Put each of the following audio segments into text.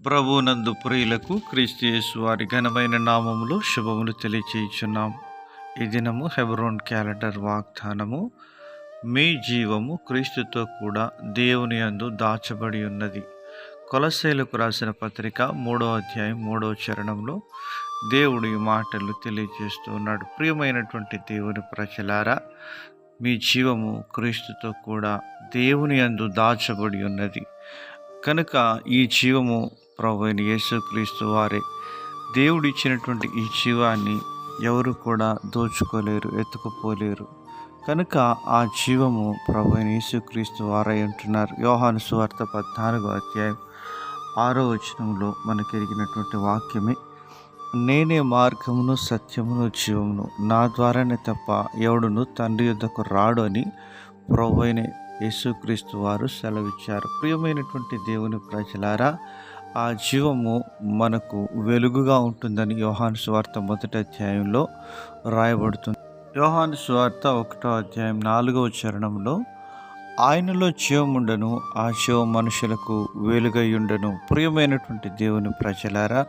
ప్రభువునందు ప్రియులకు క్రీస్తు యేసు వారి ఘనమైన నామములో శుభములు తెలియచేయుచున్నాం. ఈ దినము హెబ్రోన్ క్యాలెండర్ వాగ్దానము, మీ జీవము క్రీస్తుతో కూడా దేవుని యందు దాచబడి ఉన్నది. కొలస్సీలకు రాసిన పత్రిక 3వ అధ్యాయం 3వ చరణంలో దేవుడు ఈ మాటలు తెలియజేస్తూ ఉన్నాడు. ప్రియమైనటువంటి దేవుని ప్రజలారా, మీ జీవము క్రీస్తుతో కూడా దేవుని యందు దాచబడి ఉన్నది. కనుక ఈ జీవము ప్రభువైన యేసుక్రీస్తు వారే. దేవుడు ఇచ్చినటువంటి ఈ జీవాన్ని ఎవరు కూడా దోచుకోలేరు, ఎత్తుకుపోలేరు. కనుక ఆ జీవము ప్రభువైన యేసుక్రీస్తు వారై ఉంటున్నారు. యోహాను సువార్త 14వ అధ్యాయం 6వ వచనంలో మనకు ఎరిగినటువంటి వాక్యమే, నేనే మార్గమును సత్యమును జీవమును, నా ద్వారానే తప్ప ఎవడును తండ్రి యొద్దకు రాడు అని ప్రభువైన యేసుక్రీస్తు వారు సెలవిచ్చారు. ప్రియమైనటువంటి దేవుని ప్రజలారా, ఆ జీవము మనకు వెలుగుగా ఉంటుందని యోహాను సువార్త 1వ అధ్యాయంలో రాయబడుతుంది. యోహాను సువార్త 1వ అధ్యాయం 4వ చరణంలో, ఆయనలో జీవముండను, ఆ జీవం మనుషులకు వెలుగయ్యుండను. ప్రియమైనటువంటి దేవుని ప్రజలారా,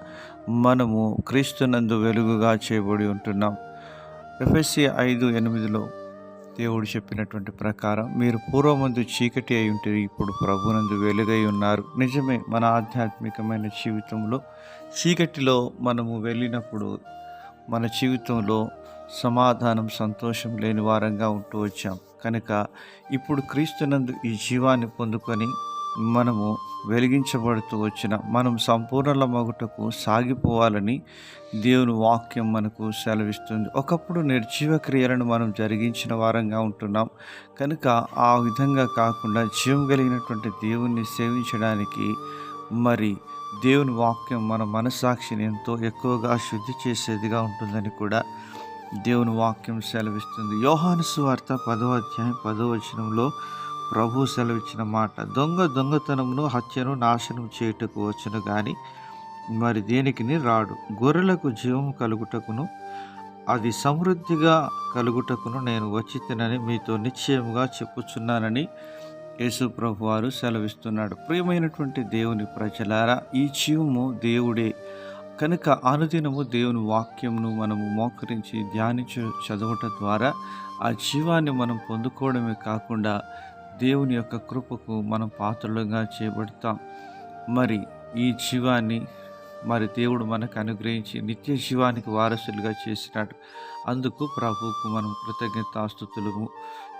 మనము క్రీస్తునందు వెలుగుగా చేయబడి ఉంటున్నాం. ఎఫెసీ 5:8లో దేవుడు చెప్పినటువంటి ప్రకారం, మీరు పూర్వమందు చీకటి అయి ఉంటే ఇప్పుడు ప్రభునందు వెలుగై ఉన్నారు. నిజమే, మన ఆధ్యాత్మికమైన జీవితంలో చీకటిలో మనము వెళ్ళినప్పుడు మన జీవితంలో సమాధానం, సంతోషం లేని వారంగా ఉంటూ వచ్చాం. కనుక ఇప్పుడు క్రీస్తునందు ఈ జీవాన్ని పొందుకొని మనము వెలిగించబడుతూ మనం సంపూర్ణ మగుటకు సాగిపోవాలని దేవుని వాక్యం మనకు సెలవిస్తుంది. ఒకప్పుడు నిర్జీవ క్రియలను మనం జరిగించిన వారంగా ఉంటున్నాం. కనుక ఆ విధంగా కాకుండా జీవం కలిగినటువంటి దేవుణ్ణి సేవించడానికి మరి దేవుని వాక్యం మన మనస్సాక్షిని ఎంతో ఎక్కువగా శుద్ధి చేసేదిగా ఉంటుందని కూడా దేవుని వాక్యం సెలవిస్తుంది. యోహాను సువార్త 10వ అధ్యాయం 10వ వచనంలో ప్రభు సెలవిచ్చిన మాట, దొంగతనమును హత్యను నాశనం చేయుటకు వచ్చును గాని మరి దేనికిని రాడు. గొర్రెలకు జీవము కలుగుటకును అది సమృద్ధిగా కలుగుటకును నేను వచ్చితినని మీతో నిశ్చయముగా చెప్పుచున్నానని యేసు ప్రభు వారు సెలవిస్తున్నాడు. ప్రియమైనటువంటి దేవుని ప్రజలారా, ఈ జీవము దేవుడే. కనుక అనుదినము దేవుని వాక్యమును మనము మోకరించి ధ్యానించు చదవటం ద్వారా ఆ జీవాన్ని మనం పొందుకోవడమే కాకుండా దేవుని యొక్క కృపకు మనం పాత్రలుగా చేయబడతాం. మరి ఈ జీవాన్ని దేవుడు మనకు అనుగ్రహించి నిత్య జీవానికి వారసులుగా చేసినాడు. అందుకు ప్రభువుకు మనం కృతజ్ఞతాస్తుతులు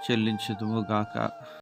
చెల్లించుదుము గాక.